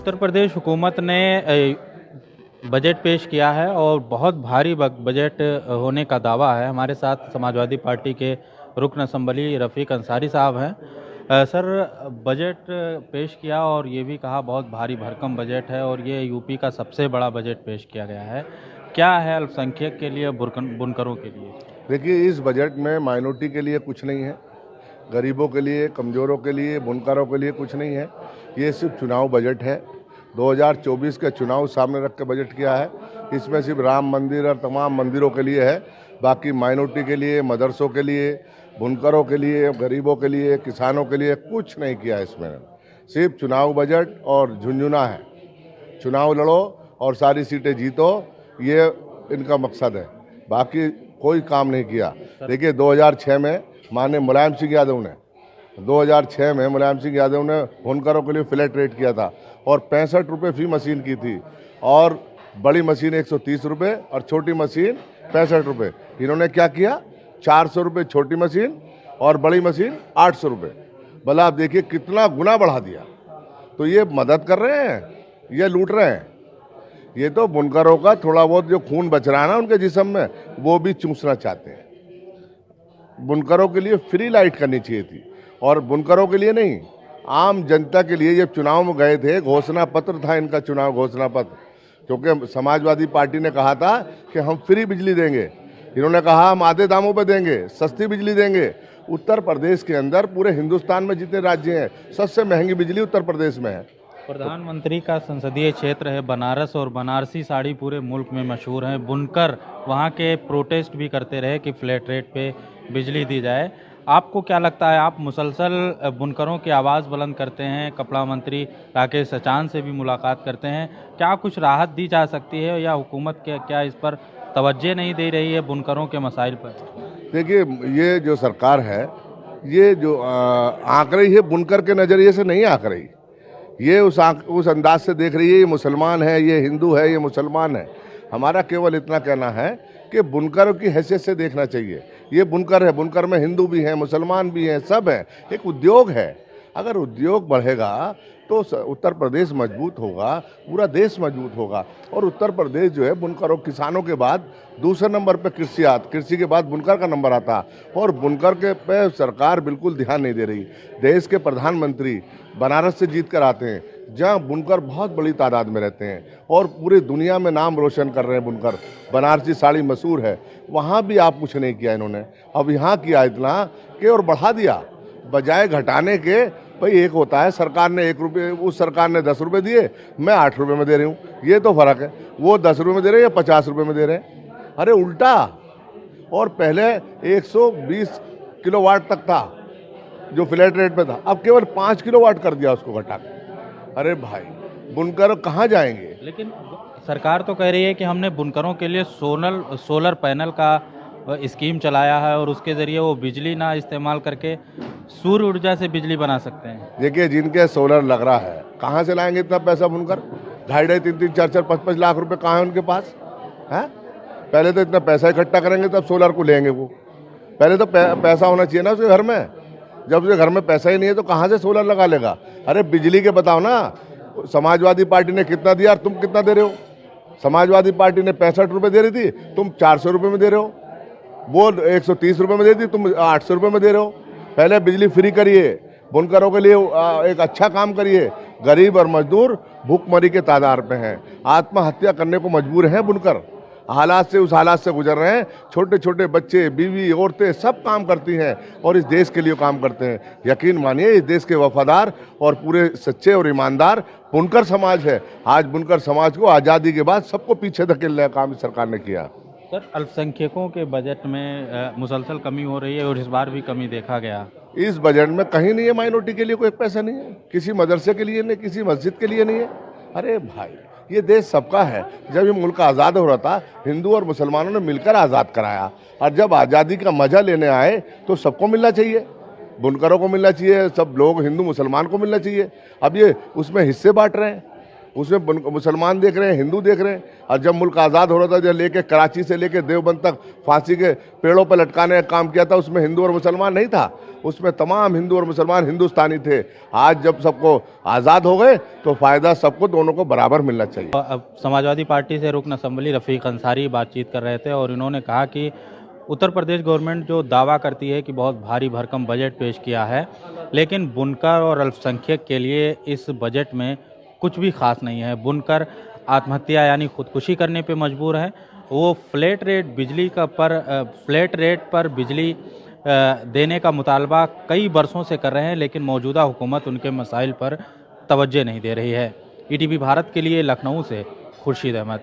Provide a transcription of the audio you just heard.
उत्तर प्रदेश हुकूमत ने बजट पेश किया है और बहुत भारी बजट होने का दावा है। हमारे साथ समाजवादी पार्टी के रुकन असम्बली रफ़ीक अंसारी साहब हैं। सर, बजट पेश किया और ये भी कहा बहुत भारी भरकम बजट है और ये यूपी का सबसे बड़ा बजट पेश किया गया है। क्या है अल्पसंख्यक के लिए, बुनकरों के लिए? देखिए, इस बजट में माइनॉरिटी के लिए कुछ नहीं है, गरीबों के लिए, कमज़ोरों के लिए, बुनकरों के लिए कुछ नहीं है। ये सिर्फ चुनाव बजट है। 2024 के चुनाव सामने रख के बजट किया है। इसमें सिर्फ राम मंदिर और तमाम मंदिरों के लिए है, बाकी माइनॉरिटी के लिए, मदरसों के लिए, बुनकरों के लिए, गरीबों के लिए, किसानों के लिए कुछ नहीं किया इसमें। सिर्फ चुनाव बजट और झुंझुना है। चुनाव लड़ो और सारी सीटें जीतो, ये इनका मकसद है, बाकी कोई काम नहीं किया। देखिए, 2006 में माननीय मुलायम सिंह यादव ने 2006 में मुलायम सिंह यादव ने बुनकरों के लिए फ्लैट रेट किया था और 65 रुपये फी मशीन की थी, और बड़ी मशीन 130 रुपये और छोटी मशीन 65 रुपये। इन्होंने क्या किया, 400 रुपये छोटी मशीन और बड़ी मशीन 800 रुपये। भला आप देखिए कितना गुना बढ़ा दिया। तो ये मदद कर रहे हैं, ये लूट रहे हैं। ये तो बुनकरों का थोड़ा बहुत जो खून बच रहा है ना उनके जिस्म में, वो भी चूसना चाहते हैं। बुनकरों के लिए फ्री लाइट करनी चाहिए थी, और बुनकरों के लिए नहीं, आम जनता के लिए। जब चुनाव में गए थे, घोषणा पत्र था इनका, चुनाव घोषणा पत्र, क्योंकि समाजवादी पार्टी ने कहा था कि हम फ्री बिजली देंगे। इन्होंने कहा हम आधे दामों पे देंगे, सस्ती बिजली देंगे। उत्तर प्रदेश के अंदर पूरे हिंदुस्तान में जितने राज्य हैं, सबसे महंगी बिजली उत्तर प्रदेश में है। प्रधानमंत्री का संसदीय क्षेत्र है बनारस और बनारसी साड़ी पूरे मुल्क में मशहूर है। बुनकर वहाँ के प्रोटेस्ट भी करते रहे कि फ्लैट रेट पे बिजली दी जाए। आपको क्या लगता है, आप मुसलसल बुनकरों की आवाज़ बुलंद करते हैं, कपड़ा मंत्री राकेश सचान से भी मुलाकात करते हैं, क्या कुछ राहत दी जा सकती है या हुकूमत क्या इस पर तवज्जो नहीं दे रही है बुनकरों के मसाइल पर? देखिए, ये जो सरकार है, ये जो आंक रही है, बुनकर के नज़रिए से नहीं आंक रही। ये उस अंदाज से देख रही है, ये मुसलमान है, ये हिंदू है, ये मुसलमान है। हमारा केवल इतना कहना है कि बुनकरों की हैसियत से देखना चाहिए। ये बुनकर है, बुनकर में हिंदू भी हैं, मुसलमान भी हैं, सब हैं। एक उद्योग है। अगर उद्योग बढ़ेगा तो उत्तर प्रदेश मजबूत होगा, पूरा देश मजबूत होगा। और उत्तर प्रदेश जो है, बुनकरों किसानों के बाद दूसरे नंबर पे कृषि के बाद बुनकर का नंबर आता, और बुनकर के पे सरकार बिल्कुल ध्यान नहीं दे रही। देश के प्रधानमंत्री बनारस से जीत कर आते हैं, जहाँ बुनकर बहुत बड़ी तादाद में रहते हैं और पूरी दुनिया में नाम रोशन कर रहे हैं बुनकर। बनारसी साड़ी मशहूर है, वहाँ भी आप कुछ नहीं किया इन्होंने। अब यहाँ किया इतना कि और बढ़ा दिया, बजाय घटाने के। भाई, एक होता है सरकार ने 1 रुपये, उस सरकार ने 10 रुपये दिए, मैं 8 रुपये में दे रही हूँ, ये तो फ़र्क है। वो 10 रुपये में दे रहे हैं या 50 रुपये में दे रहे हैं। अरे उल्टा। और पहले 120 किलोवाट तक था जो फ्लैट रेट पे था, अब केवल 5 किलोवाट कर दिया उसको घटा के। अरे भाई, बुनकर कहाँ जाएंगे? लेकिन सरकार तो कह रही है कि हमने बुनकरों के लिए सोलर पैनल का स्कीम चलाया है और उसके ज़रिए वो बिजली ना इस्तेमाल करके सूर्य ऊर्जा से बिजली बना सकते हैं। देखिए, जिनके सोलर लग रहा है, कहाँ से लाएंगे इतना पैसा बुनकर? 2.5, 3, 4, 5 लाख रुपए कहाँ है उनके पास? हैं? पहले तो इतना पैसा इकट्ठा करेंगे तब सोलर को लेंगे। वो पहले तो पैसा होना चाहिए ना उसके घर में। जब उसके घर में पैसा ही नहीं है तो कहाँ से सोलर लगा लेगा? अरे बिजली के बताओ ना, समाजवादी पार्टी ने कितना दिया और तुम कितना दे रहे हो? समाजवादी पार्टी ने 65 रुपये दे रही थी, तुम 400 रुपये में दे रहे हो। वो 130 रुपये में दे दी, तुम 800 रुपये में दे रहे हो। पहले बिजली फ्री करिए, बुनकरों के लिए एक अच्छा काम करिए। गरीब और मजदूर भूखमरी के तादार पे हैं, आत्महत्या करने को मजबूर हैं बुनकर। उस हालात से गुजर रहे हैं। छोटे छोटे बच्चे, बीवी, औरतें सब काम करती हैं और इस देश के लिए काम करते हैं। यकीन मानिए, इस देश के वफादार और पूरे सच्चे और ईमानदार बुनकर समाज है। आज बुनकर समाज को आज़ादी के बाद सबको पीछे धकेलने का काम इस सरकार ने किया। सर, अल्पसंख्यकों के बजट में मुसलसल कमी हो रही है और इस बार भी कमी देखा गया। इस बजट में कहीं नहीं है माइनॉरिटी के लिए कोई पैसा नहीं है, किसी मदरसे के लिए नहीं, किसी मस्जिद के लिए नहीं है। अरे भाई, ये देश सबका है। जब ये मुल्क आज़ाद हो रहा था, हिंदू और मुसलमानों ने मिलकर आज़ाद कराया, और जब आज़ादी का मजा लेने आए तो सबको मिलना चाहिए। बुनकरों को मिलना चाहिए, सब लोग हिंदू मुसलमान को मिलना चाहिए। अब ये उसमें हिस्से बांट रहे हैं। उसमें मुसलमान देख रहे हैं, हिंदू देख रहे हैं। और जब मुल्क आज़ाद हो रहा था, जब लेके कराची से लेके देवबंद तक फांसी के पेड़ों पर लटकाने का काम किया था, उसमें हिंदू और मुसलमान नहीं था, उसमें तमाम हिंदू और मुसलमान हिंदुस्तानी थे। आज जब सबको आज़ाद हो गए तो फ़ायदा सबको, दोनों को बराबर मिलना चाहिए। अब समाजवादी पार्टी से रुकन असम्बली रफ़ीक अंसारी बातचीत कर रहे थे और इन्होंने कहा कि उत्तर प्रदेश गवर्नमेंट जो दावा करती है कि बहुत भारी भरकम बजट पेश किया है, लेकिन बुनकर और अल्पसंख्यक के लिए इस बजट में कुछ भी खास नहीं है। बुनकर आत्महत्या यानी खुदकुशी करने पे मजबूर हैं। वो फ्लैट रेट पर बिजली देने का मुतालबा कई बरसों से कर रहे हैं, लेकिन मौजूदा हुकूमत उनके मसाइल पर तवज्जो नहीं दे रही है। ईटीवी भारत के लिए लखनऊ से खुर्शीद अहमद।